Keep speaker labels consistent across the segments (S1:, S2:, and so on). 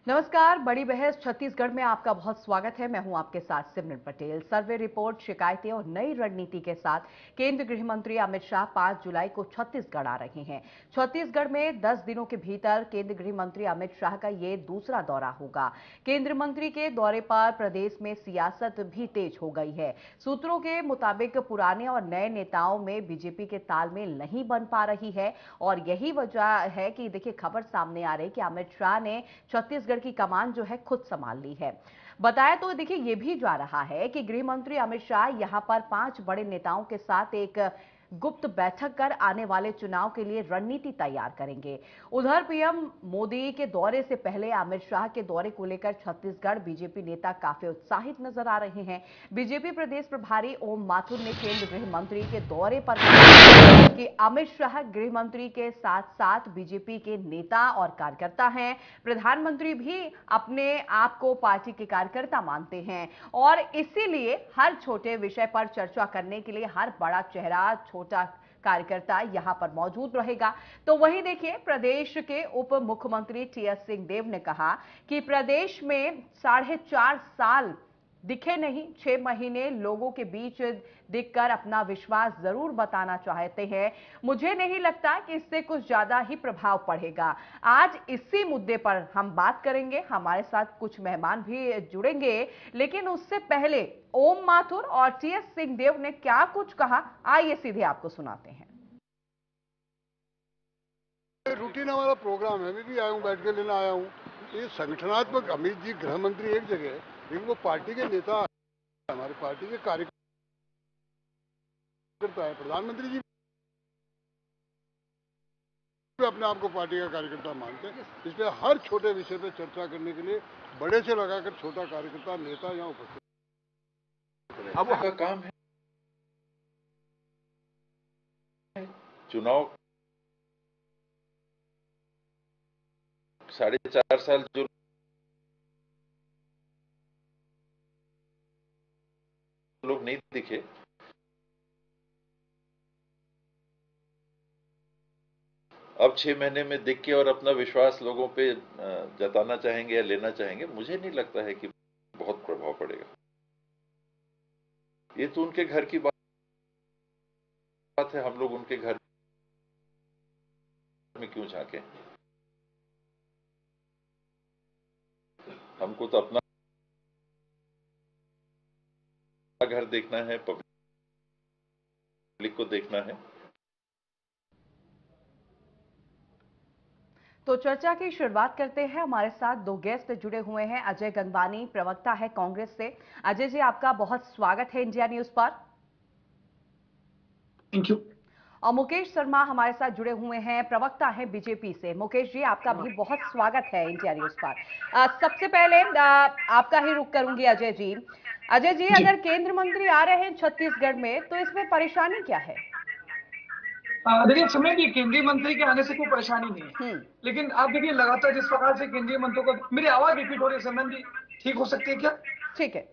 S1: नमस्कार। बड़ी बहस छत्तीसगढ़ में आपका बहुत स्वागत है। मैं हूं आपके साथ सिमरन पटेल। सर्वे रिपोर्ट, शिकायतें और नई रणनीति के साथ केंद्रीय गृह मंत्री अमित शाह 5 जुलाई को छत्तीसगढ़ आ रहे हैं। छत्तीसगढ़ में 10 दिनों के भीतर केंद्रीय गृह मंत्री अमित शाह का ये दूसरा दौरा होगा। केंद्रीय मंत्री के दौरे पर प्रदेश में सियासत भी तेज हो गई है। सूत्रों के मुताबिक पुराने और नए नेताओं में बीजेपी के तालमेल नहीं बन पा रही है और यही वजह है कि देखिए खबर सामने आ रही है कि अमित शाह ने छत्तीसगढ़ की कमान जो है खुद संभाल ली है। बताया तो देखिए ये भी जा रहा है कि गृह मंत्री अमित शाह यहां पर 5 बड़े नेताओं के साथ एक गुप्त बैठक कर आने वाले चुनाव के लिए रणनीति तैयार करेंगे। उधर पीएम मोदी के दौरे से पहले अमित शाह के दौरे को लेकर छत्तीसगढ़ बीजेपी नेता काफी उत्साहित नजर आ रहे हैं। बीजेपी प्रदेश प्रभारी ओम माथुर ने केंद्रीय गृह मंत्री के दौरे पर कहा कि अमित शाह गृह मंत्री के साथ साथ बीजेपी के नेता और कार्यकर्ता हैं। प्रधानमंत्री भी अपने आप को पार्टी के कार्यकर्ता मानते हैं और इसीलिए हर छोटे विषय पर चर्चा करने के लिए हर बड़ा चेहरा, छोटा कार्यकर्ता यहां पर मौजूद रहेगा। तो वहीं देखिए प्रदेश के उप मुख्यमंत्री टीएस सिंहदेव ने कहा कि प्रदेश में 4.5 साल दिखे नहीं, 6 महीने लोगों के बीच दिखकर अपना विश्वास जरूर बताना चाहते हैं। मुझे नहीं लगता कि इससे कुछ ज्यादा ही प्रभाव पड़ेगा। आज इसी मुद्दे पर हम बात करेंगे। हमारे साथ कुछ मेहमान भी जुड़ेंगे, लेकिन उससे पहले ओम माथुर और टीएस सिंहदेव ने क्या कुछ कहा, आइए सीधे आपको सुनाते हैं।
S2: रूटीन हमारा प्रोग्राम है, मैं भी आया हूँ, बैठ के लेना आया हूँ। ये संगठनात्मक अमित जी गृह मंत्री एक जगह है, लेकिन वो पार्टी के नेता, हमारे पार्टी के कार्यकर्ता है। प्रधानमंत्री जी अपने आप को पार्टी का कार्यकर्ता मानते हैं, इसलिए हर छोटे विषय पे चर्चा करने के लिए बड़े से लगाकर छोटा कार्यकर्ता, नेता यहाँ उपस्थित।
S3: अब का काम है चुनाव 4.5 साल जो लोग नहीं दिखे, अब 6 महीने में दिख के और अपना विश्वास लोगों पे जताना चाहेंगे या लेना चाहेंगे। मुझे नहीं लगता है कि बहुत प्रभाव पड़ेगा। ये तो उनके घर की बात है, हम लोग उनके घर में क्यों झांके। हमको तो अपना घर देखना है, पब्लिक को देखना है।
S1: तो चर्चा की शुरुआत करते हैं। हमारे साथ 2 गेस्ट जुड़े हुए हैं। अजय गंगवानी प्रवक्ता है कांग्रेस से। अजय जी, आपका बहुत स्वागत है इंडिया न्यूज पर।
S4: Thank you.
S1: और मुकेश शर्मा हमारे साथ जुड़े हुए हैं, प्रवक्ता है बीजेपी से। मुकेश जी, आपका भी बहुत स्वागत है इंडिया न्यूज पर। सबसे पहले आपका ही रुख करूंगी अजय जी। अजय जी, अगर केंद्र मंत्री आ रहे हैं छत्तीसगढ़ में तो इसमें परेशानी क्या है?
S4: देखिए समय भी केंद्रीय मंत्री के आने से कोई परेशानी नहीं है, लेकिन आप देखिए लगातार जिस प्रकार से केंद्रीय मंत्रियों को, मेरी आवाज रिपीट हो रही है समन जी, ठीक हो सकती है क्या?
S1: ठीक है,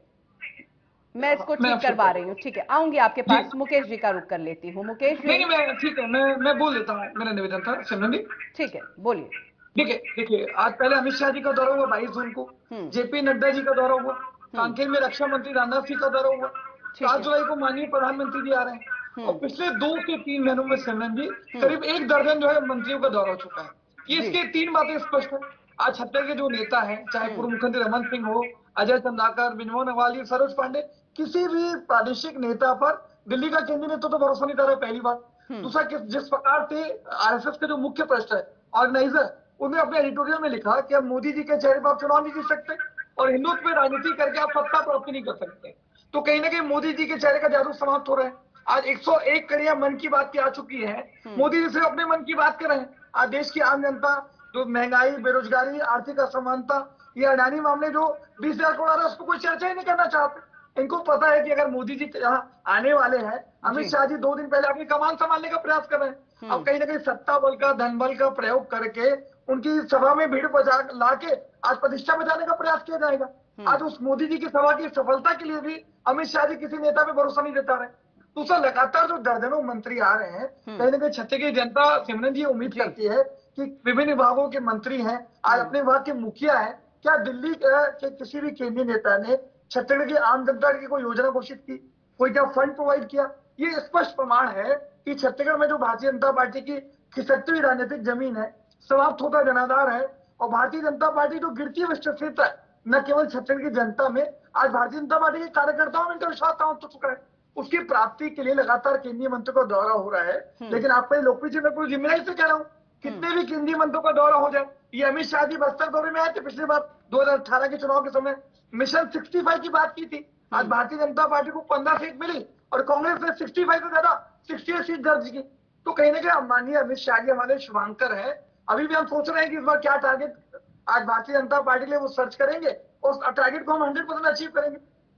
S1: मैं इसको ठीक करवा रही हूँ। ठीक है, आऊंगी आपके पास। मुकेश जी का रुख कर लेती हूँ। मुकेश जी।
S4: नहीं मैं ठीक है, मैं बोल देता हूँ, मेरा निवेदन था समन जी।
S1: ठीक है, बोलिए।
S4: देखिए आज पहले अमित शाह जी का दौरा हुआ 22 जून को, जेपी नड्डा जी का दौरा हुआ, कांकेर में रक्षा मंत्री राजनाथ सिंह का दौरा हुआ, 7 जुलाई को माननीय प्रधानमंत्री जी आ रहे हैं और पिछले 2 से 3 महीनों में सिमरन जी करीब 1 दर्जन जो है मंत्रियों का दौरा हो चुका है। ये इसके 3 बातें स्पष्ट है। आज छत्तीसगढ़ के जो नेता है, चाहे पूर्व मुख्यमंत्री रमन सिंह हो, अजय चंद्राकर, विनोद अग्रवाल, सरोज पांडे, किसी भी प्रादेशिक नेता पर दिल्ली का केंद्रीय नेतृत्व तो भरोसा नहीं कर रहा है, पहली बात। दूसरा, जिस प्रकार से आरएसएस का जो मुख्य प्रश्न है, ऑर्गेनाइजर, उन्होंने अपने एडिटोरियल में लिखा कि अब मोदी जी के चेहरे पर आप चुनाव नहीं जीत सकते और हिंदुत्व में राजनीति करके आप सत्ता प्राप्ति नहीं कर सकते। तो कहीं ना कहीं मोदी जी के चेहरे का जादू समाप्त हो रहा है। आज 101 कड़ियां मन की बात की आ चुकी है, मोदी जी सिर्फ अपने मन की बात कर रहे हैं। आज देश की आम जनता जो महंगाई, बेरोजगारी, आर्थिक असमानता, ये अडानी मामले जो 20,000 करोड़ आ रहा है, उसको कोई चर्चा ही नहीं करना चाहते। इनको पता है कि अगर मोदी जी यहाँ आने वाले हैं, अमित शाह जी 2 दिन पहले अपनी कमान संभालने का प्रयास कर रहे हैं। अब कहीं ना कहीं सत्ता बल का, धन बल का प्रयोग करके उनकी सभा में भीड़ बजा लाके आज प्रतिष्ठा बचाने का प्रयास किया जाएगा। आज उस मोदी जी की सभा की सफलता के लिए भी अमित शाह जी किसी नेता पे भरोसा नहीं जता रहे। दूसरा, लगातार जो दर्जनों मंत्री आ रहे हैं, कहीं ना कहीं छत्तीसगढ़ की जनता सिमरन जी उम्मीद करती है कि विभिन्न विभागों के मंत्री हैं, आज अपने विभाग के मुखिया है, क्या दिल्ली के किसी भी केंद्रीय नेता ने छत्तीसगढ़ की आम जनता की कोई योजना घोषित की, कोई क्या फंड प्रोवाइड किया? ये स्पष्ट प्रमाण है कि छत्तीसगढ़ में जो भारतीय जनता पार्टी की खिसकती हुई राजनीतिक जमीन है, समाप्त होता जनाधार है, और भारतीय जनता पार्टी जो गिरती हुई विश्वसनीयता है न केवल छत्तीसगढ़ की जनता में, आज भारतीय जनता पार्टी के कार्यकर्ताओं में इनका विश्वास कहां हो चुका है। उसकी प्राप्ति के लिए लगातार केंद्रीय मंत्री का दौरा हो रहा है। लेकिन आपको लोकप्रिय जी, मैं पूरी जिम्मेदारी से कह रहा हूँ, कितने भी केंद्रीय मंत्रियों का दौरा हो जाए, ये अमित शाह जी बस्तर दौरे में आए थे पिछली बार 2018 के चुनाव के समय, मिशन 65 की बात की थी। आज भारतीय जनता पार्टी को 15 सीट मिली और कांग्रेस ने 65 से ज्यादा 68 सीट दर्ज की। तो कहीं ना कहीं माननीय अमित शाह जी हमारे शुभांकर है। अभी भी हम सोच रहे हैं कि इस बार क्या टारगेट आज भारतीय जनता पार्टी के लिए वो सर्च करेंगे और टारगेट को हम 100% अचीव करेंगे।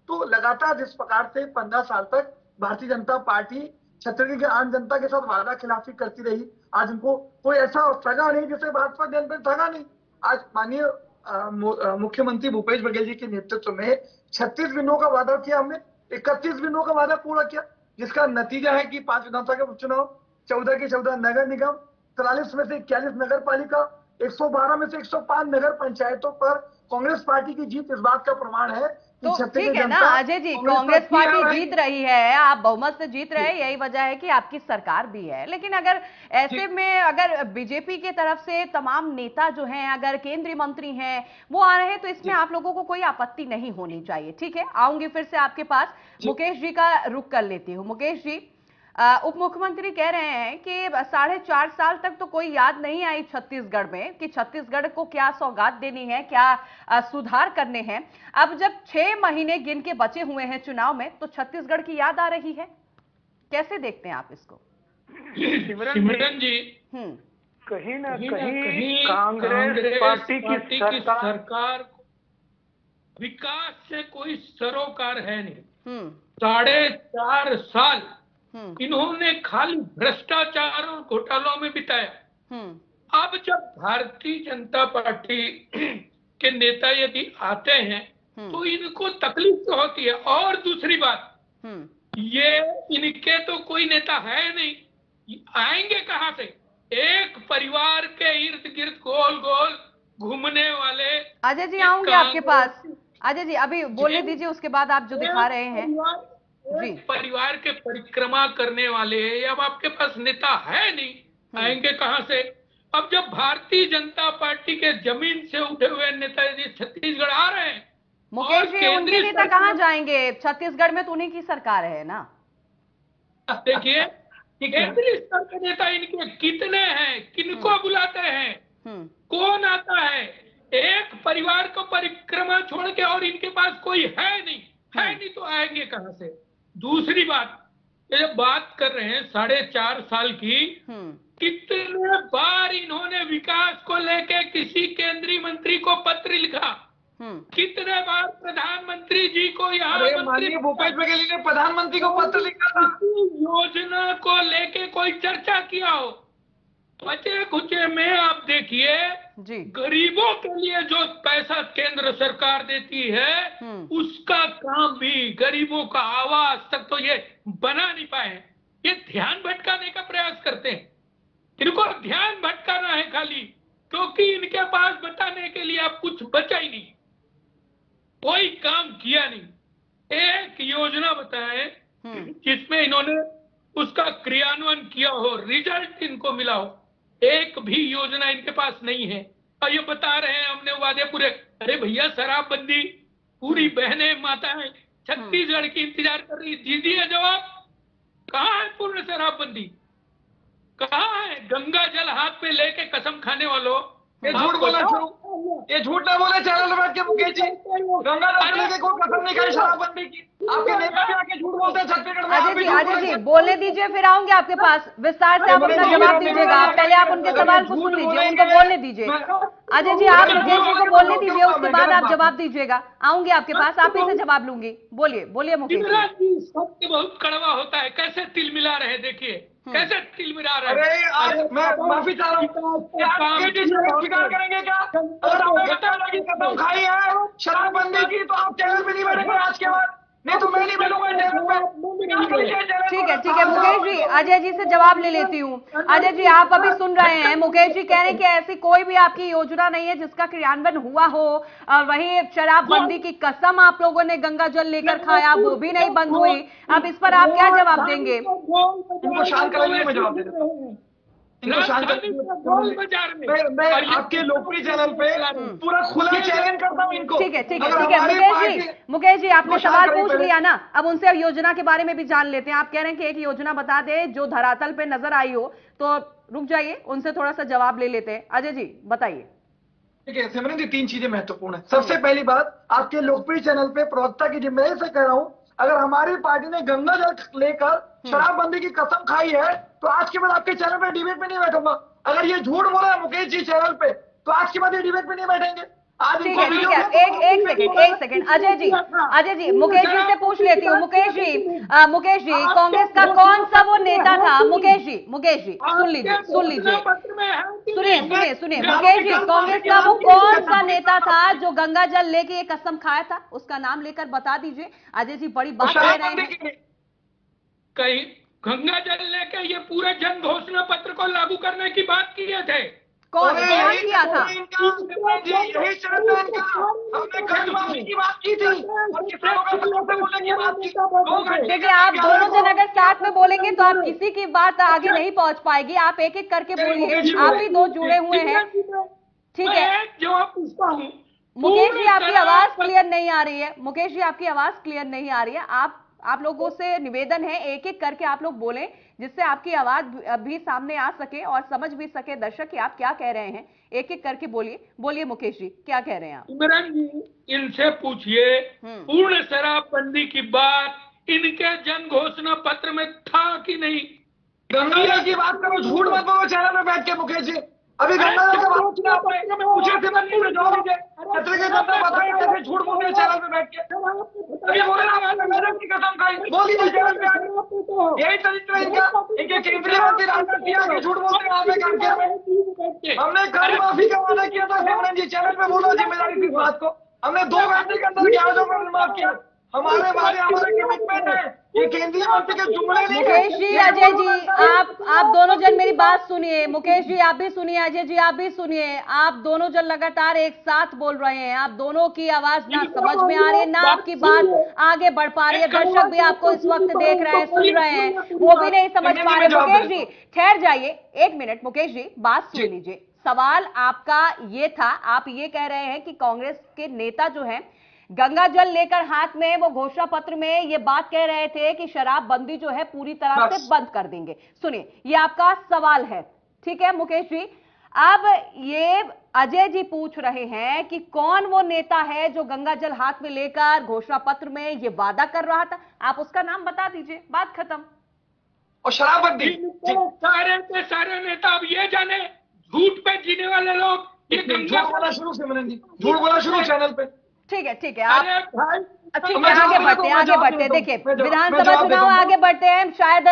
S4: तो लगातार जिस प्रकार से 15 साल तक भारतीय जनता पार्टी छत्तीसगढ़ की आम जनता के साथ वादा खिलाफी करती रही, आज उनको कोई ऐसा ठगा नहीं जैसे भाजपा जनता ठगा नहीं। आज माननीय मुख्यमंत्री भूपेश बघेल जी के नेतृत्व में 36 दिनों का वादा किया हमने, 31 दिनों का वादा पूरा किया, जिसका नतीजा है कि 5 विधानसभा के उपचुनाव, 14 के 14 नगर निगम, 43 में से 41 नगर पालिका, 112 में से 105 नगर पंचायतों पर कांग्रेस पार्टी की जीत इस बात का प्रमाण है।
S1: तो ठीक है ना अजय जी, कांग्रेस पार्टी जीत रही है, आप बहुमत से जीत रहे हैं, यही वजह है कि आपकी सरकार भी है। लेकिन अगर ऐसे में अगर बीजेपी के तरफ से तमाम नेता जो हैं, अगर केंद्रीय मंत्री हैं, वो आ रहे हैं, तो इसमें आप लोगों को कोई आपत्ति नहीं होनी चाहिए। ठीक है, आऊंगी फिर से आपके पास। मुकेश जी का रुख कर लेती हूँ। मुकेश जी, उप मुख्यमंत्री कह रहे हैं कि 4.5 साल तक तो कोई याद नहीं आई छत्तीसगढ़ में कि छत्तीसगढ़ को क्या सौगात देनी है, क्या सुधार करने हैं। अब जब 6 महीने गिन के बचे हुए हैं चुनाव में, तो छत्तीसगढ़ की याद आ रही है। कैसे देखते हैं आप इसको?
S5: सिमरन जी, कहीं ना कहीं कांग्रेस पार्टी की सरकार विकास से कोई सरोकार है नहीं। 4.5 साल इन्होंने खाली भ्रष्टाचार और घोटालों में बिताया। अब जब भारतीय जनता पार्टी के नेता यदि आते हैं तो इनको तकलीफ तो होती है। और दूसरी बात, ये इनके तो कोई नेता है नहीं, आएंगे कहां से? एक परिवार के इर्द गिर्द गोल गोल घूमने वाले।
S1: अजय जी, आऊंगे आपके पास। अजय जी, अभी बोलने दीजिए, उसके बाद आप जो दिखा रहे हैं जी।
S5: परिवार के परिक्रमा करने वाले, अब आपके पास नेता है नहीं, आएंगे कहां से? अब जब भारतीय जनता पार्टी के जमीन से उठे हुए नेता यदि छत्तीसगढ़ आ रहे हैं,
S1: मुकेश जी, उनके नेता कहां जाएंगे? छत्तीसगढ़ में तो उन्हीं की सरकार है ना।
S5: देखिए, केंद्रीय स्तर के नेता इनके कितने हैं, किनको बुलाते हैं, कौन आता है? एक परिवार को परिक्रमा छोड़ के, और इनके पास कोई है नहीं तो आएंगे कहां से? दूसरी बात, ये जब बात कर रहे हैं 4.5 साल की, कितने बार इन्होंने विकास को लेके किसी केंद्रीय मंत्री को पत्र लिखा, कितने बार प्रधानमंत्री जी को यहाँ
S4: माननीय भूपेश बघेल जी ने प्रधानमंत्री को पत्र लिखा था,
S5: योजना को लेके कोई चर्चा किया हो? बचे खुचे में आप देखिए, गरीबों के लिए जो पैसा केंद्र सरकार देती है, उसका काम भी गरीबों का आवाज तक तो ये बना नहीं पाए। ये ध्यान भटकाने का प्रयास करते हैं। इनको ध्यान भटकाना है खाली, क्योंकि इनके पास बताने के लिए अब कुछ बचा ही नहीं, कोई काम किया नहीं। एक योजना बताए जिसमें इन्होंने उसका क्रियान्वयन किया हो, रिजल्ट इनको मिला हो, एक भी योजना इनके पास नहीं है। और ये बता रहे हैं हमने वादे पूरे। अरे भैया, शराबबंदी, पूरी बहनें माताएं छत्तीसगढ़ की इंतजार कर रही, दीजिए जवाब। कहाँ है पूर्ण शराबबंदी? कहाँ है? गंगा जल हाथ पे लेके कसम खाने वालों,
S4: ये झूठ बोला, ये झूठ ना बोले चैनल में के मुकेश जी। गंगा जल लेके कोई कसम नहीं खाई शराबबंदी की। आपके नेता भी आके झूठ बोलते हैं छत्तीसगढ़ में।
S1: अजय जी, बोलने दीजिए, फिर आऊंगे आपके पास। विस्तार से आप अपना जवाब दीजिएगा। पहले आप उनके सवाल को सुन लीजिए, उनको बोलने दीजिए। अजय जी, आप मुकेश जी को बोलने दीजिए, उसके बाद आप जवाब दीजिएगा। आऊंगी आपके पास, आप ही से जवाब लूंगी। बोलिए मुकेश जी।
S5: सत्य बहुत कड़वा होता है। कैसे तिल मिला रहे, देखिए कैसे तिल मिला रहे।
S4: अरे आज मैं माफी चाह रहा हूँ, स्वीकार करेंगे क्या? अगर आपने कसम खाई है शराबबंदी की, तो आप चैनल पे नहीं बैठेंगे आज के बाद। नहीं तो मैं नहीं मिलूंगा।
S1: ठीक है मुकेश जी, अजय जी से जवाब ले लेती हूँ। अजय जी, आप अभी सुन रहे हैं, मुकेश जी कह रहे हैं कि ऐसी कोई भी आपकी योजना नहीं है जिसका क्रियान्वयन हुआ हो। वही शराबबंदी की कसम आप लोगों ने गंगा जल लेकर खाया, वो भी नहीं बंद हुई। अब इस पर आप क्या जवाब देंगे?
S4: इनको शांत कराइए, मैं जवाब दे देता हूँ। इनको शांत कराइए। मैं आपके लोकप्रिय चैनल पे पूरा खुला चैलेंज करता हूँ इनको।
S1: ठीक है मुकेश जी आपने सवाल पूछ लिया ना, अब उनसे योजना के बारे में भी जान लेते हैं। आप कह रहे हैं कि एक योजना बता दे जो धरातल पे नजर आई हो, तो रुक जाइए, उनसे थोड़ा सा जवाब ले लेते हैं। अजय जी बताइए।
S4: ठीक है सिमरन जी, 3 चीजें महत्वपूर्ण है। सबसे पहली बात, आपके लोकप्रिय चैनल पे प्रवक्ता की जिम्मेदारी से कह रहा हूं, अगर हमारी पार्टी ने गंगा जल लेकर शराबबंदी की कसम खाई है तो आज के बाद आपके चैनल पे डिबेट में नहीं बैठूंगा। अगर ये झूठ बोला है मुकेश जी चैनल पे, तो आज के बाद ये डिबेट में नहीं बैठेंगे। आज
S1: ठीक है एक सेकंड अजय जी मुकेश जी से पूछ लेती हूँ। मुकेश जी कांग्रेस का कौन सा वो नेता था? मुकेश जी सुन लीजिए सुनिए मुकेश जी, कांग्रेस का वो कौन सा नेता था जो गंगा जल लेके ये कसम खाया था? उसका नाम लेकर बता दीजिए। अजय जी बड़ी बात कह रहे हैं।
S5: कहीं गंगा जल लेके ये पूरे जन घोषणा पत्र को लागू करने की बात किए थे।
S1: कौन किया था?
S4: यही चलता है इनका। हमने कर्ज माफी की बात की थी और किसानों का बोलने की बात की।
S1: देखिए आप दोनों जन अगर साथ में बोलेंगे तो आप किसी की बात आगे नहीं पहुंच पाएगी। आप एक एक करके बोलिए, आप ही दो जुड़े हुए हैं। ठीक है
S5: जवाब पूछता हूँ।
S1: मुकेश जी आपकी आवाज क्लियर नहीं आ रही है। मुकेश जी आपकी आवाज क्लियर नहीं आ रही है। आप लोगों से निवेदन है एक एक करके आप लोग बोलें, जिससे आपकी आवाज भी सामने आ सके और समझ भी सके दर्शक कि आप क्या कह रहे हैं। एक एक करके बोलिए मुकेश जी क्या कह रहे हैं आप?
S5: इमरान जी इनसे पूछिए, पूर्ण शराबबंदी की बात इनके जन घोषणा पत्र में था कि नहीं?
S4: गंगा की बात करो, झूठ मत बोलो चैनल में बैठ के मुकेश जी। अभी गंगा की बात की आपने पूछे थे, मैं पूरे जवाब दीजिए। कैसे झूठ बोल रहे चैनल में बैठ के? अभी बोले ना गंगा की कसम खाई, बोलिए चैनल पे आके। यही चरित्र है इनका। इनके केंद्रीय मंत्री राजनाथ सिंह आके झूठ बोलते हैं आपने करके। हमने कर्ज माफी का वादा किया था सिमरन जी, चैनल पे बोलो जिम्मेदारी थी बात को। हमने 2 घंटे के अंदर ग्यारह को माफ किया। हमारे कमिटमेंट है। ये केंद्रीय मंत्री के जुमले नहीं।
S1: मुकेश जी अजय जी आप दोनों जन मेरी बात सुनिए। मुकेश जी आप भी सुनिए, अजय जी आप भी suनिए। आप दोनों जन लगातार एक साथ बोल रहे हैं। आप दोनों की आवाज ना समझ में आ रही है, ना आपकी बात आगे बढ़ पा रही है। दर्शक भी आपको इस वक्त देख रहे हैं, सुन रहे हैं, वो भी नहीं समझ पा रहे। मुकेश जी ठहर जाइए 1 मिनट। मुकेश जी बात सुन लीजिए। सवाल आपका ये था, आप ये कह रहे हैं कि कांग्रेस के नेता जो है गंगा जल लेकर हाथ में वो घोषणा पत्र में ये बात कह रहे थे कि शराबबंदी जो है पूरी तरह से बंद कर देंगे। सुनिए ये आपका सवाल है, ठीक है मुकेश जी। अब ये अजय जी पूछ रहे हैं कि कौन वो नेता है जो गंगा जल हाथ में लेकर घोषणा पत्र में ये वादा कर रहा था। आप उसका नाम बता दीजिए, बात खत्म।
S4: और शराबबंदी
S5: सारे नेता अब ये जाने झूठ पे जीने वाले लोग ये
S4: झूठ बोला शुरू सिमरन जी, झूठ बोला शुरू चैनल पे।
S1: ठीक है आप ठीक है आगे बढ़ते हैं। देखिए विधानसभा चुनाव आगे बढ़ते हैं, शायद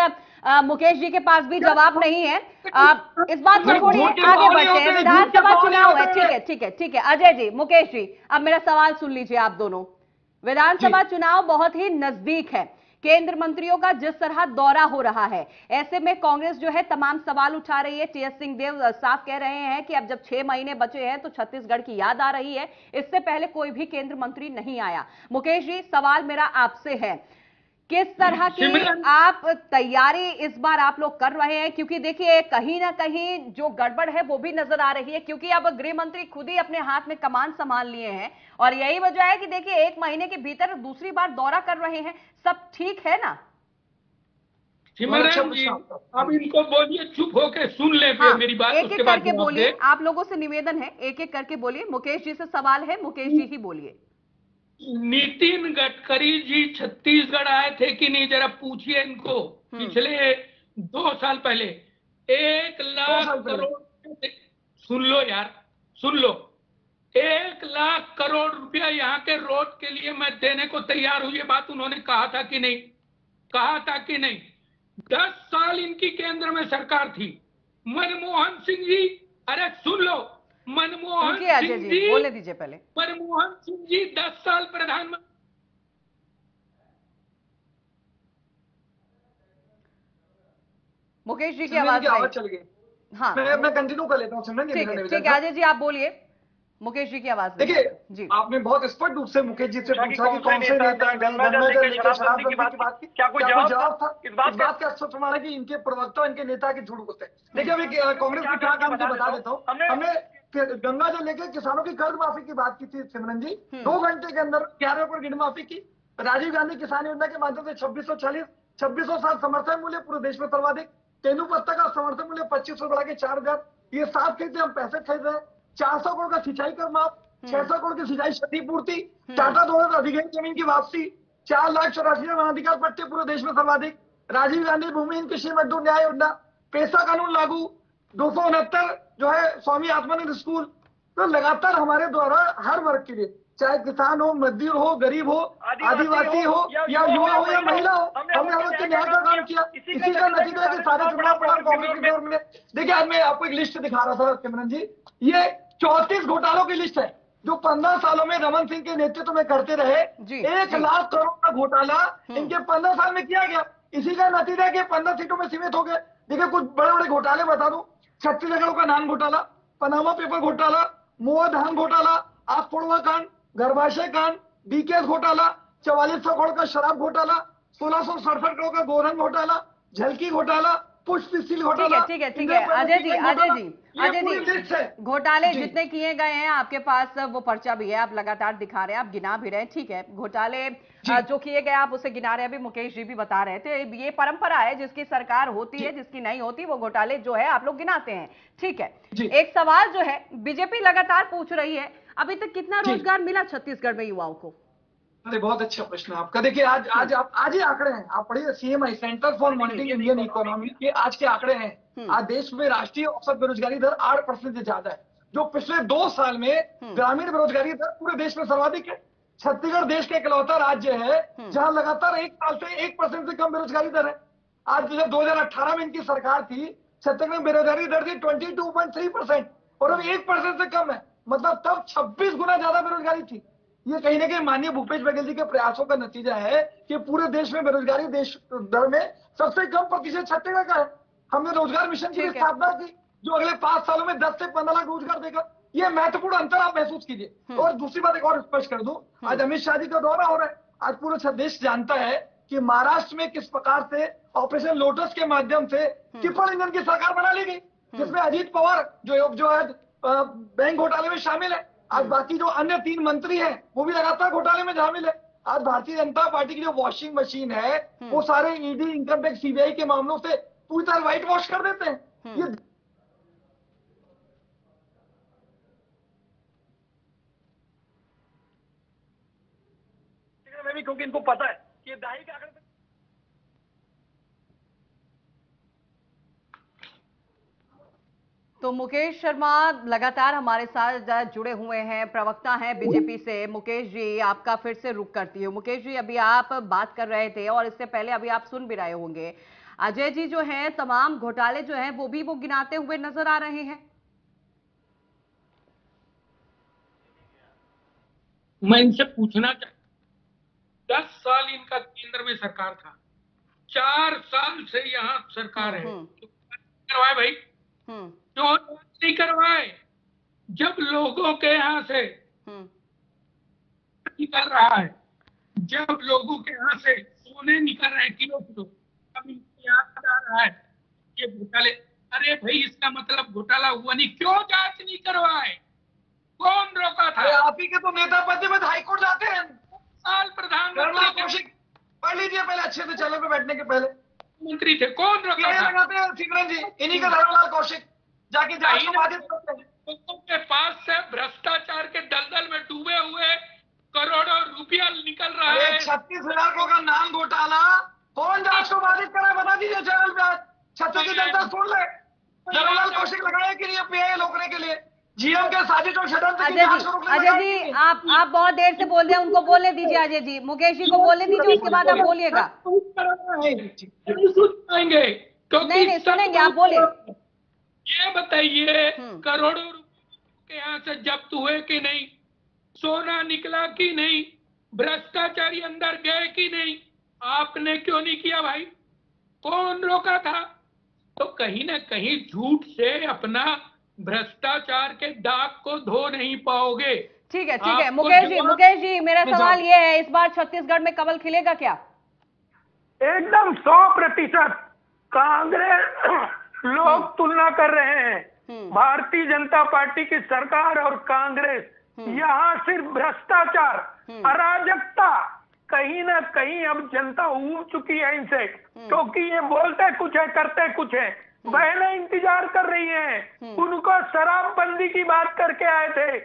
S1: मुकेश जी के पास भी जवाब नहीं है। इस बात को छोड़िए, आगे बढ़ते हैं। विधानसभा चुनाव है, ठीक है अजय जी मुकेश जी अब मेरा सवाल सुन लीजिए आप दोनों। विधानसभा चुनाव बहुत ही नजदीक है, केंद्र मंत्रियों का जिस तरह दौरा हो रहा है, ऐसे में कांग्रेस जो है तमाम सवाल उठा रही है। टीएस सिंहदेव साफ कह रहे हैं कि अब जब 6 महीने बचे हैं तो छत्तीसगढ़ की याद आ रही है। इससे पहले कोई भी केंद्र मंत्री नहीं आया। मुकेश जी सवाल मेरा आपसे है, किस तरह की आप तैयारी इस बार आप लोग कर रहे हैं? क्योंकि देखिए कहीं ना कहीं जो गड़बड़ है वो भी नजर आ रही है, क्योंकि अब गृह मंत्री खुद ही अपने हाथ में कमान संभाल लिए हैं और यही वजह है कि देखिए 1 महीने के भीतर दूसरी बार दौरा कर रहे हैं। सब ठीक है ना?
S5: सिमरन जी अब इनको बोलिए चुप होकर सुन ले मेरी बात।
S1: एक एक करके बोलिए, आप लोगों से निवेदन है, एक एक करके बोलिए। मुकेश जी से सवाल है, मुकेश जी ही बोलिए।
S5: नितिन गडकरी जी छत्तीसगढ़ आए थे कि नहीं, जरा पूछिए इनको। पिछले 2 साल पहले 1 लाख करोड़, सुन लो यार सुन लो, 1 लाख करोड़ रुपया यहाँ के रोड के लिए मैं देने को तैयार हूं। ये बात उन्होंने कहा था कि नहीं? कहा था कि नहीं? 10 साल इनकी केंद्र में सरकार थी। मनमोहन सिंह जी, अरे सुन लो, मनमोहन सिंह जी
S1: बोले दीजिए पहले।
S5: मनमोहन सिंह जी 10 साल प्रधानमंत्री,
S1: मुकेश जी की आवाज
S4: चल गई।
S1: हाँ,
S4: मैं कंटिन्यू कर लेता हूँ सिमरन जी।
S1: ठीक है अजय जी आप बोलिए, मुकेश जी की आवाज
S4: देखिए
S1: जी।
S4: आपने बहुत स्पष्ट रूप से मुकेश जी से पूछा कि कौन से नेता गंगा जल लेकर शराबबंदी की बात की, क्या कोई जवाब था? इस बात का स्पष्ट प्रमाण है कि इनके प्रवक्ता इनके नेता के झूठ बोलते हैं। देखिए अभी कांग्रेस ने क्या काम किया बता देता हूँ। हमने गंगा जल लेकर किसानों की कर्ज माफी की बात की थी सिमरन जी, 2 घंटे के अंदर 11 करोड़ ऋण माफी की। राजीव गांधी किसान योजना के माध्यम से 2660 समर्थन मूल्य पूरे देश में सर्वाधिक। तेंदुपत्ता का समर्थन मूल्य 2500 बढ़ा के 4000। ये 7 खरीदते हम पैसे खरीद रहे हैं। 400 करोड़ का सिंचाई कर माफ, 600 करोड़ की सिंचाई क्षतिपूर्ति, टाटा दोनों अधिग्रहित जमीन की वापसी, 4,84,000 वनाधिकार पट्टे पूरे देश में सर्वाधिक। राजीव गांधी भूमिहीन कृषि मजदूर न्याय योजना, पेशा कानून लागू, 269 जो है स्वामी आत्मानंद स्कूल। तो लगातार हमारे द्वारा हर वर्ग के लिए, चाहे किसान हो, मजदूर हो, गरीब हो, आदिवासी हो या युवा हो या महिला हो, हमने हर वक्त न्याय का काम किया। इसी का नतीजा है कि सारे चुनाव परिणाम कांग्रेस के दौर में। देखिए आज मैं आपको एक लिस्ट दिखा रहा था सिमरन जी, ये 34 घोटालों की लिस्ट है जो 15 सालों में रमन सिंह के नेतृत्व में करते रहे। 1 लाख करोड़ का घोटाला इनके 15 साल में किया गया। इसी का नतीजा है कि 15 सीटों में सीमित हो गए। देखिए कुछ बड़े बड़े घोटाले बता दूं, छत्तीसगढ़ का नान घोटाला, पनामा पेपर घोटाला, मोआ धान घोटाला, आग कांड, गर्भाशय कांड, डीकेएस घोटाला, 4400 करोड़ का शराब घोटाला, 1667 करोड़ का गोधन घोटाला, झलकी घोटाला, पुष्प सील घोटाला।
S1: ठीक है अजय जी घोटाले जितने किए गए हैं आपके पास वो पर्चा भी है, आप लगातार दिखा रहे हैं, आप गिना भी रहे हैं। ठीक है घोटाले जो किए गए आप उसे गिना रहे हैं, अभी मुकेश जी भी बता रहे थे ये परंपरा है, जिसकी सरकार होती है जिसकी नहीं होती वो घोटाले जो है आप लोग गिनाते हैं। ठीक है एक सवाल जो है बीजेपी लगातार पूछ रही है, अभी तक कितना रोजगार मिला छत्तीसगढ़ में युवाओं को?
S4: अरे बहुत अच्छा प्रश्न है आपका। देखिए आज ही आंकड़े हैं, आप पढ़िए CMI centre for monitoring Indian economy के आज के आंकड़े हैं। आज देश में राष्ट्रीय औसत बेरोजगारी दर 8% से ज्यादा है, जो पिछले 2 साल में ग्रामीण बेरोजगारी दर पूरे देश में सर्वाधिक है। छत्तीसगढ़ देश का इकलौता राज्य है जहां लगातार 1 साल से 1% से कम बेरोजगारी दर है। आज जब 2018 में इनकी सरकार थी, छत्तीसगढ़ में बेरोजगारी दर थी 22.3% और अब 1% से कम है, मतलब तब 26 गुना ज्यादा बेरोजगारी थी। ये कहीं ना कहीं माननीय भूपेश बघेल जी के प्रयासों का नतीजा है कि पूरे देश में बेरोजगारी देश दर में सबसे कम प्रतिशत छत्तीसगढ़ का है। हमने रोजगार मिशन की स्थापना की जो अगले 5 सालों में 10 से 15 लाख रोजगार देगा। ये महत्वपूर्ण अंतर आप महसूस कीजिए। और दूसरी बात एक और स्पष्ट कर दूं, आज अमित शाह जी का दौरा हो रहा है। आज पूरा देश जानता है कि महाराष्ट्र में किस प्रकार से ऑपरेशन लोटस के माध्यम से ट्रिपल इंजन की सरकार बना ली गई, जिसमें अजीत पवार जो आज बैंक घोटाले में शामिल है, आज बाकी जो अन्य 3 मंत्री हैं वो भी लगातार घोटाले में शामिल है। आज भारतीय जनता पार्टी की जो वॉशिंग मशीन है वो सारे ईडी, इनकम टैक्स, सीबीआई के मामलों से पूरी तरह व्हाइट वॉश कर देते हैं। ये में भी क्योंकि इनको पता है कि दाई के आंकड़े।
S1: तो मुकेश शर्मा लगातार हमारे साथ जुड़े हुए हैं, प्रवक्ता हैं बीजेपी से। मुकेश जी आपका फिर से रुख करती हूँ। मुकेश जी अभी आप बात कर रहे थे और इससे पहले अभी आप सुन भी रहे होंगे, अजय जी जो हैं तमाम घोटाले जो हैं वो गिनाते हुए नजर आ रहे हैं।
S5: मैं इनसे पूछना चाहता, 10 साल इनका केंद्र में सरकार था, 4 साल से यहाँ सरकार है, करवाए भाई क्यों नहीं करवाए? जब लोगों के यहाँ से निकल रहा है, जब लोगों के यहाँ से सोने निकल रहे हैं किलो, अब इनको याद आ रहा है ये घोटाले। अरे भाई इसका मतलब घोटाला हुआ नहीं, क्यों जांच नहीं करवाए? कौन रोका था?
S4: आप ही के तो नेता पद में हाईकोर्ट जाते हैं।
S5: साल प्रधानमंत्री
S4: पढ़ लीजिए पहले अच्छे से, चैनल पे बैठने के पहले
S5: मंत्री थे, कौन रोका था?
S4: लगाते हैं सिमरन जी, इन्हीं का धर्मलाल कौशिक जाके जांच को बाधित करते हैं।
S5: लोगों के पास से भ्रष्टाचार के दलदल में डूबे हुए करोड़ों रुपया निकल रहा है।
S4: 36,000 करोड़ का नाम घोटाला कौन जांच को बाधित कर रहा है बता दीजिए चैनल पे। आज छत्तीस की जनता सुन ले, धर्मलाल कौशिक लगाए कि नहीं पीआई रोकने के लिए, जीएम के साजिश और षड्यंत्र की जांच को रोकने के लिए।
S1: अजय जी आप बहुत देर से बोल रहे हैं, उनको बोलने दीजिए। अजय जी मुकेश जी को बोलने दीजिए, उसके बाद आप बोलिएगा। नहीं सुनेंगे, आप बोलिए।
S5: ये बताइए करोड़ों रुपए के यहाँ से जब्त हुए कि नहीं? सोना निकला कि नहीं? भ्रष्टाचारी अंदर गए कि नहीं? आपने क्यों नहीं किया भाई? कौन रोका था? तो कहीं ना कहीं झूठ से अपना भ्रष्टाचार के दाग को धो नहीं पाओगे।
S1: ठीक है मुकेश जी मेरा सवाल ये है, इस बार छत्तीसगढ़ में कमल खिलेगा क्या?
S6: एकदम 100% कांग्रेस लोग तुलना कर रहे हैं भारतीय जनता पार्टी की सरकार और कांग्रेस। यहाँ सिर्फ भ्रष्टाचार, अराजकता, कहीं ना कहीं अब जनता ऊब चुकी है इनसे, क्योंकि ये बोलते कुछ है करते कुछ है। बहनें इंतजार कर रही हैं, उनको शराबबंदी की बात करके आए थे,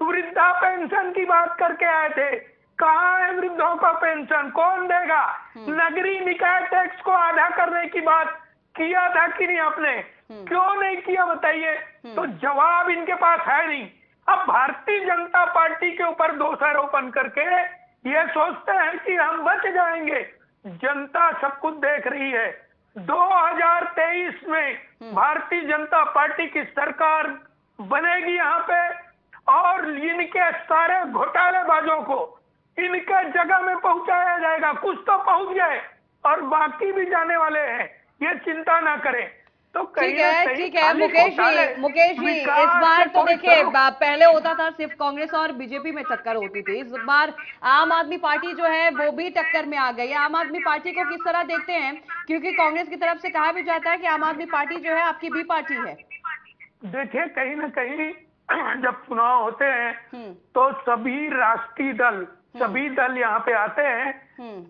S6: वृद्धा पेंशन की बात करके आए थे, कहाँ है वृद्धों का पेंशन, कौन देगा? नगरीय निकाय टैक्स को आधा करने की बात किया था कि नहीं आपने? क्यों नहीं किया बताइए? तो जवाब इनके पास है नहीं। अब भारतीय जनता पार्टी के ऊपर दोषारोपण करके ये सोचते हैं कि हम बच जाएंगे। जनता सब कुछ देख रही है। 2023 में भारतीय जनता पार्टी की सरकार बनेगी यहाँ पे, और इनके सारे घोटालेबाजों को इनके जगह में पहुंचाया जाएगा। कुछ तो पहुंच गए और बाकी भी जाने वाले हैं, ये चिंता ना करें। तो
S1: ठीक है मुकेश जी इस बार तो देखिए पहले होता था सिर्फ कांग्रेस और बीजेपी में टक्कर होती थी, इस बार आम आदमी पार्टी जो है वो भी टक्कर में आ गई है। आम आदमी पार्टी को किस तरह देखते हैं, क्योंकि कांग्रेस की तरफ से कहा भी जाता है कि आम आदमी पार्टी जो है आपकी बी पार्टी है।
S6: देखिए कहीं ना कहीं जब चुनाव होते हैं तो सभी राष्ट्रीय दल, सभी दल यहाँ पे आते हैं,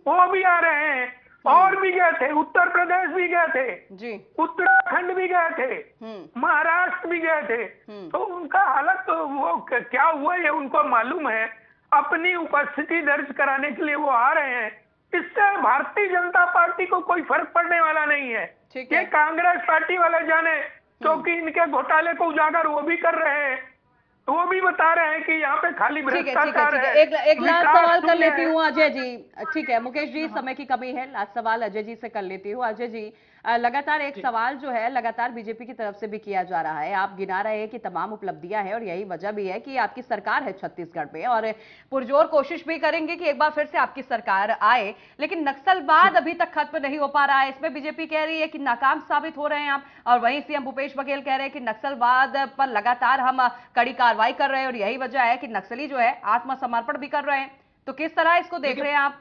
S6: वो भी आ रहे हैं और भी गए थे, उत्तर प्रदेश भी गए थे जी, उत्तराखंड भी गए थे, महाराष्ट्र भी गए थे। तो उनका हालत तो वो क्या हुआ ये उनको मालूम है। अपनी उपस्थिति दर्ज कराने के लिए वो आ रहे हैं। इससे भारतीय जनता पार्टी को कोई फर्क पड़ने वाला नहीं है। ये कांग्रेस पार्टी वाले जाने, क्योंकि इनके घोटाले को उजागर वो भी कर रहे हैं, वो भी बता रहे हैं कि यहाँ पे खाली भ्रष्टाचार है।
S1: एक लास्ट सवाल कर लेती हूँ अजय जी। ठीक है मुकेश जी समय की कमी है, लास्ट सवाल अजय जी से कर लेती हूँ। अजय जी लगातार एक सवाल जो है लगातार बीजेपी की तरफ से भी किया जा रहा है, आप गिना रहे हैं कि तमाम उपलब्धियां हैं और यही वजह भी है कि आपकी सरकार है छत्तीसगढ़ में और पुरजोर कोशिश भी करेंगे कि एक बार फिर से आपकी सरकार आए, लेकिन नक्सलवाद अभी तक खत्म नहीं हो पा रहा है। इसमें बीजेपी कह रही है कि नाकाम साबित हो रहे हैं आप, और वहीं सीएम भूपेश बघेल कह रहे हैं कि नक्सलवाद पर लगातार हम कड़ी कार्रवाई कर रहे हैं और यही वजह है कि नक्सली जो है आत्मसमर्पण भी कर रहे हैं। तो किस तरह इसको देख रहे हैं आप?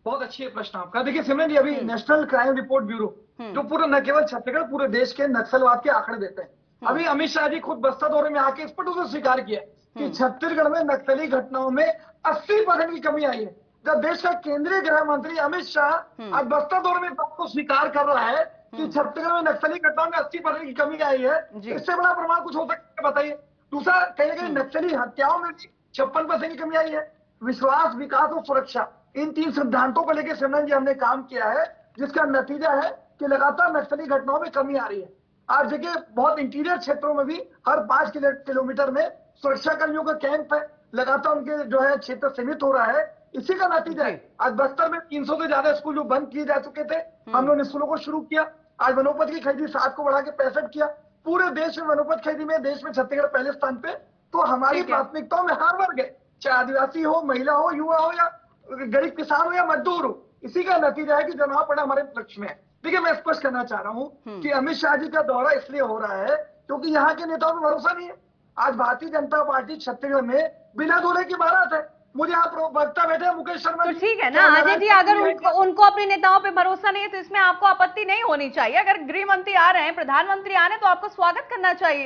S4: बहुत अच्छी प्रश्न आपका। देखिए सिमरन जी, अभी नेशनल क्राइम रिपोर्ट ब्यूरो जो पूरा न केवल छत्तीसगढ़ पूरे देश के नक्सलवाद के आंकड़े देते हैं। अभी अमित शाह जी खुद बस्तर दौरे में आके स्पष्ट रूप से स्वीकार किया कि छत्तीसगढ़ में नक्सली घटनाओं में 80% की कमी आई है। जब देश का केंद्रीय गृह मंत्री अमित शाह आज बस्तर दौरे में बात को स्वीकार कर रहा है कि छत्तीसगढ़ में नक्सली घटनाओं में 80% की कमी आई है, इससे बड़ा प्रमाण कुछ हो सकता है बताइए? दूसरा, कहीं ना कहीं नक्सली हत्याओं में 56% की कमी आई है। विश्वास, विकास और सुरक्षा, इन 3 सिद्धांतों को लेकर सिमरन जी हमने काम किया है, जिसका नतीजा है कि लगातार नक्सली घटनाओं में कमी आ रही है। आज देखिए बहुत इंटीरियर क्षेत्रों में भी हर 5 किलोमीटर में सुरक्षा कर्मियों का कैंप है, लगातार उनके जो है क्षेत्र सीमित हो रहा है। इसी का नतीजा है आज बस्तर में 300 से ज्यादा स्कूल जो बंद किए जा चुके थे, हमने उन स्कूलों को शुरू किया। आज वनोपज की खरीदी 7 को बढ़ा के 65 किया। पूरे देश में वनोपज खरीदी में देश में छत्तीसगढ़ पहले स्थान पे। तो हमारी प्राथमिकताओं में हर वर्ग है, चाहे आदिवासी हो, महिला हो, युवा हो या गरीब किसान हो या मजदूर हो, इसी का नतीजा है कि चुनाव परिणाम हमारे पक्ष में है। देखिए मैं स्पष्ट करना चाह रहा हूं कि अमित शाह जी का दौरा इसलिए हो रहा है क्योंकि यहाँ के नेताओं में भरोसा नहीं है। आज भारतीय जनता पार्टी छत्तीसगढ़ में बिना दूल्हे की बारात है। मुझे आप वक्ता बैठे मुकेश शर्मा,
S1: तो ठीक है ना अजय जी, अगर उनको अपने नेताओं पे भरोसा नहीं है तो इसमें आपको आपत्ति नहीं होनी चाहिए। अगर गृह मंत्री आ रहे हैं, प्रधानमंत्री आ रहे हैं तो आपको स्वागत करना चाहिए।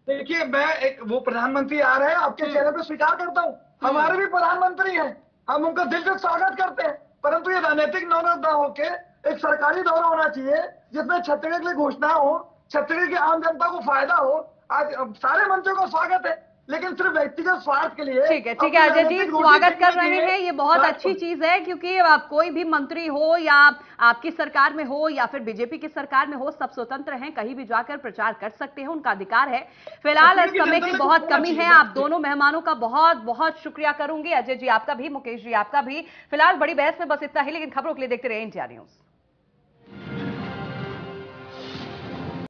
S4: देखिए मैं वो प्रधानमंत्री आ रहे हैं आपके चेहरे पे स्वीकार करता हूँ, हमारे भी प्रधानमंत्री हैं, हम उनका दिल से स्वागत करते हैं, परंतु ये राजनीतिक नौबत ना होके एक सरकारी दौरा होना चाहिए जिसमें छत्तीसगढ़ के लिए घोषणा हो, छत्तीसगढ़ की आम जनता को फायदा हो। आज सारे मंत्रियों का स्वागत है, लेकिन सिर्फ व्यक्तिगत स्वार्थ के लिए।
S1: ठीक है अजय जी, स्वागत कर रहे हैं, ये बहुत अच्छी चीज है, क्योंकि कोई भी मंत्री हो या आपकी सरकार में हो या फिर बीजेपी की सरकार में हो, सब स्वतंत्र हैं, कहीं भी जाकर प्रचार कर सकते हैं, उनका अधिकार है। फिलहाल समय की बहुत कमी है, आप दोनों मेहमानों का बहुत बहुत शुक्रिया करूंगी, अजय जी आपका भी, मुकेश जी आपका भी। फिलहाल बड़ी बहस में बस इतना ही, लेकिन खबरों के लिए देखते रहे इंडिया न्यूज।